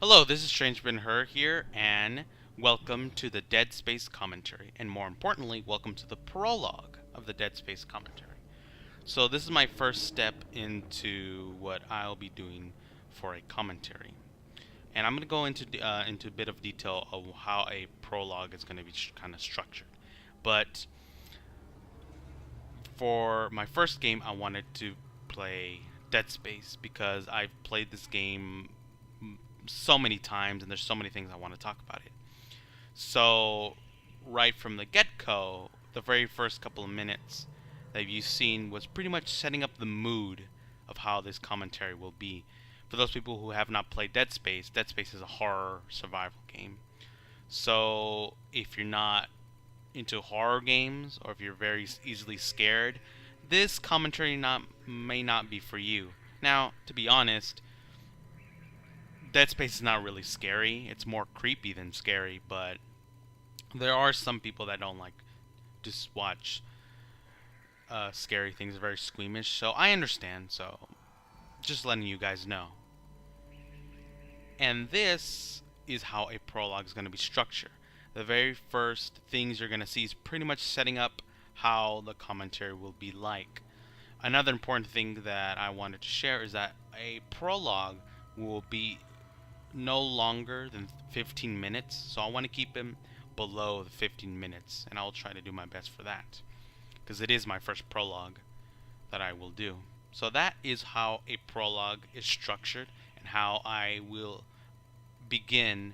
Hello, this is Strange Benhur here, and welcome to the Dead Space commentary, and more importantly, welcome to the prologue of the Dead Space commentary. So this is my first step into what I'll be doing for a commentary, and I'm going to go into a bit of detail of how a prologue is going to be kind of structured. But for my first game, I wanted to play Dead Space because I've played this game so many times, and there's so many things I want to talk about it. So, right from the get-go, the very first couple of minutes that you've seen was pretty much setting up the mood of how this commentary will be. For those people who have not played Dead Space is a horror survival game. So, if you're not into horror games, or if you're very easily scared, this commentary may not be for you. Now, to be honest, Dead Space is not really scary. It's more creepy than scary, but there are some people that don't like just watch scary things, very squeamish. So I understand. So just letting you guys know. And this is how a prologue is going to be structured. The very first things you're going to see is pretty much setting up how the commentary will be like. Another important thing that I wanted to share is that a prologue will be no longer than 15 minutes, so I want to keep him below the 15 minutes, and I'll try to do my best for that, because it is my first prologue that I will do. So that is how a prologue is structured, and how I will begin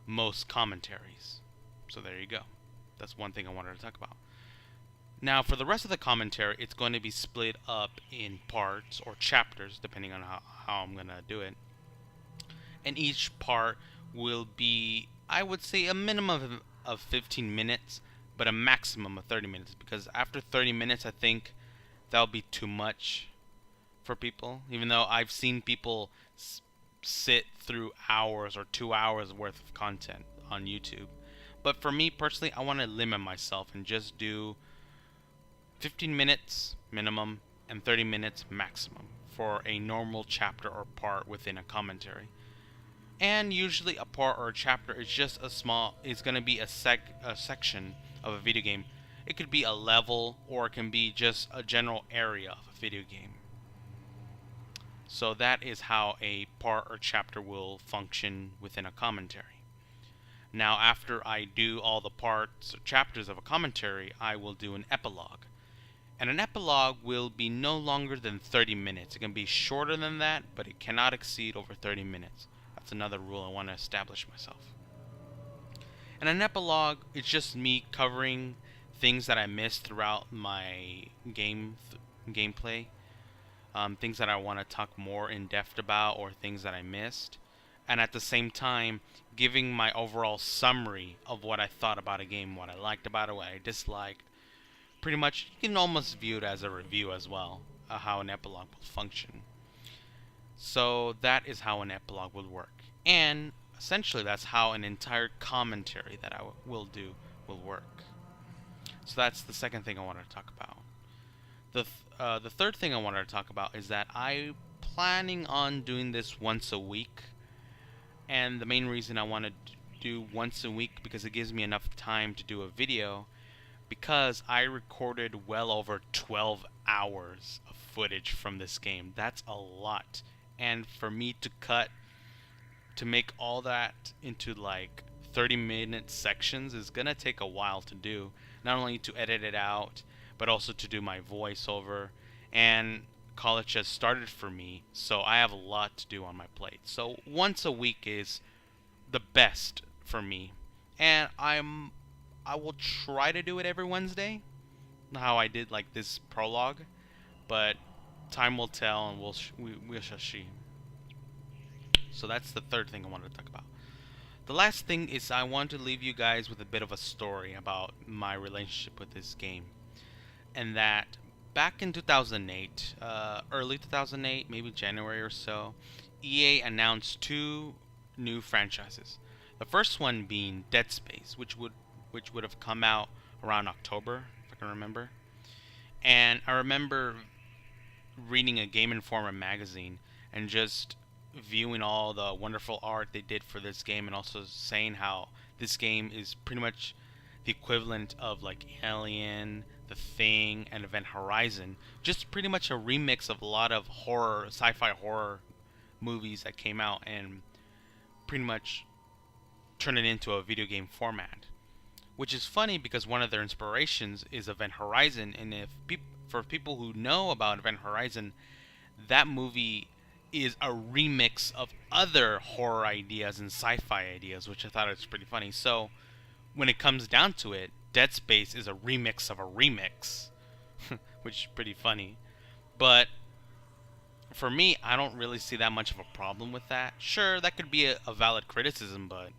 most commentaries. So there you go. That's one thing I wanted to talk about. Now, for the rest of the commentary, it's going to be split up in parts or chapters, depending on how I'm going to do it. And each part will be, I would say, a minimum of 15 minutes, but a maximum of 30 minutes, because after 30 minutes, I think that'll be too much for people, even though I've seen people sit through hours or 2 hours worth of content on YouTube. But for me personally, I want to limit myself and just do 15 minutes minimum and 30 minutes maximum for a normal chapter or part within a commentary. And usually a part or a chapter is just it's going to be a section of a video game. It could be a level, or it can be just a general area of a video game. So that is how a part or chapter will function within a commentary. Now, after I do all the parts or chapters of a commentary, I will do an epilogue. And an epilogue will be no longer than 30 minutes. It can be shorter than that, but it cannot exceed over 30 minutes. That's another rule I want to establish myself. And an epilogue is just me covering things that I missed throughout my gameplay, things that I want to talk more in depth about, or things that I missed, and at the same time giving my overall summary of what I thought about a game, what I liked about it, what I disliked. Pretty much, you can almost view it as a review as well, how an epilogue will function. So that is how an epilogue would work. And essentially that's how an entire commentary that I will do will work. So that's the second thing I wanted to talk about. The third thing I wanted to talk about is that I'm planning on doing this once a week. And the main reason I want to do once a week because it gives me enough time to do a video, because I recorded well over 12 hours of footage from this game. That's a lot. And for me to make all that into like 30-minute sections is gonna take a while to do. Not only to edit it out, but also to do my voiceover. And college has started for me, so I have a lot to do on my plate. So once a week is the best for me. And I will try to do it every Wednesday, how I did like this prologue, but time will tell, and we shall see. So that's the third thing I wanted to talk about. The last thing is I want to leave you guys with a bit of a story about my relationship with this game. And that back in 2008, early 2008, maybe January or so, EA announced two new franchises. The first one being Dead Space, which would have come out around October, if I can remember. And I remember reading a Game Informer magazine and just viewing all the wonderful art they did for this game, and also saying how this game is pretty much the equivalent of like Alien, The Thing, and Event Horizon. Just pretty much a remix of a lot of horror, sci-fi horror movies that came out, and pretty much turn it into a video game format. Which is funny because one of their inspirations is Event Horizon, and if for people who know about Event Horizon, that movie is a remix of other horror ideas and sci-fi ideas, which I thought was pretty funny. So when it comes down to it, Dead Space is a remix of a remix, which is pretty funny. But for me, I don't really see that much of a problem with that. Sure, that could be a valid criticism, but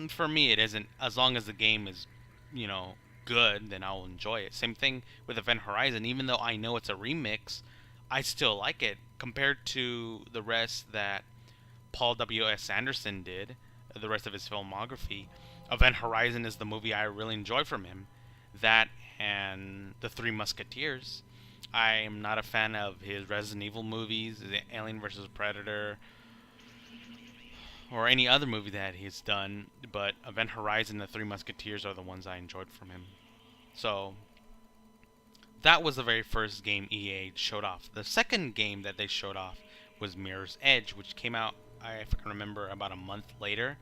for me, it isn't. As long as the game is, you know, good, then I'll enjoy it. Same thing with Event Horizon. Even though I know it's a remix, I still like it compared to the rest that Paul W.S. Anderson did, the rest of his filmography. Event Horizon is the movie I really enjoy from him. That and The Three Musketeers. I am not a fan of his Resident Evil movies, Alien vs. Predator, or any other movie that he's done, but Event Horizon and The Three Musketeers are the ones I enjoyed from him. So, that was the very first game EA showed off. The second game that they showed off was Mirror's Edge, which came out, if I can remember, about a month later.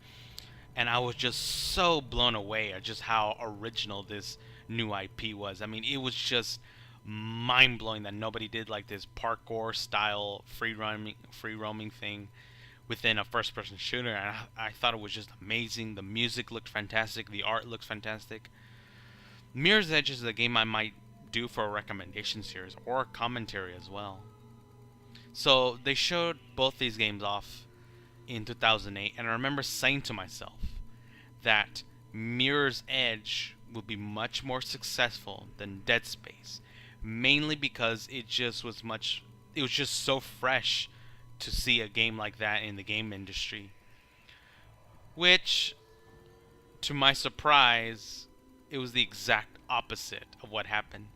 And I was just so blown away at just how original this new IP was. I mean, it was just mind-blowing that nobody did like this parkour style free roaming thing within a first-person shooter. And I thought it was just amazing. The music looked fantastic. The art looks fantastic. Mirror's Edge is a game I might do for a recommendation series or a commentary as well. So they showed both these games off in 2008, and I remember saying to myself that Mirror's Edge will be much more successful than Dead Space, mainly because it was just so fresh to see a game like that in the game industry, which, to my surprise, it was the exact opposite of what happened.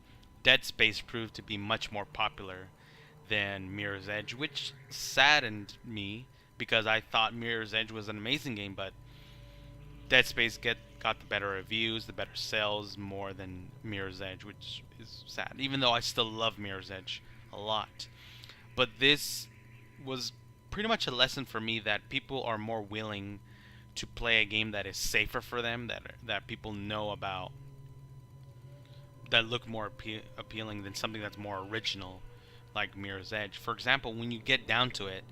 Dead Space proved to be much more popular than Mirror's Edge, which saddened me because I thought Mirror's Edge was an amazing game, but Dead Space got the better reviews, the better sales more than Mirror's Edge, which is sad, even though I still love Mirror's Edge a lot. But this was pretty much a lesson for me that people are more willing to play a game that is safer for them, that people know about, that look more appealing than something that's more original, like Mirror's Edge. For example, when you get down to it,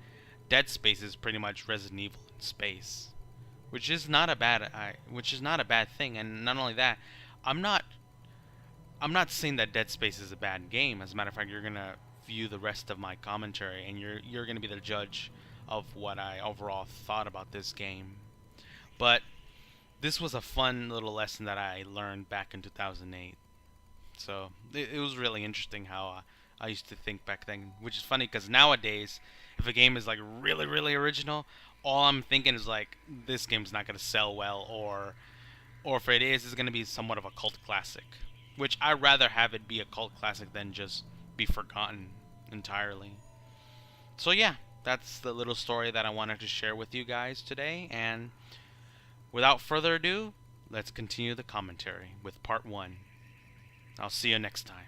Dead Space is pretty much Resident Evil in space, which is not a bad thing. And not only that, I'm not saying that Dead Space is a bad game. As a matter of fact, you're gonna view the rest of my commentary, and you're gonna be the judge of what I overall thought about this game. But this was a fun little lesson that I learned back in 2008. So it was really interesting how I used to think back then, which is funny because nowadays, if a game is like really, really original, all I'm thinking is like, this game's not going to sell well, or if it is, it's going to be somewhat of a cult classic, which I'd rather have it be a cult classic than just be forgotten entirely. So yeah, that's the little story that I wanted to share with you guys today, and without further ado, let's continue the commentary with part 1. I'll see you next time.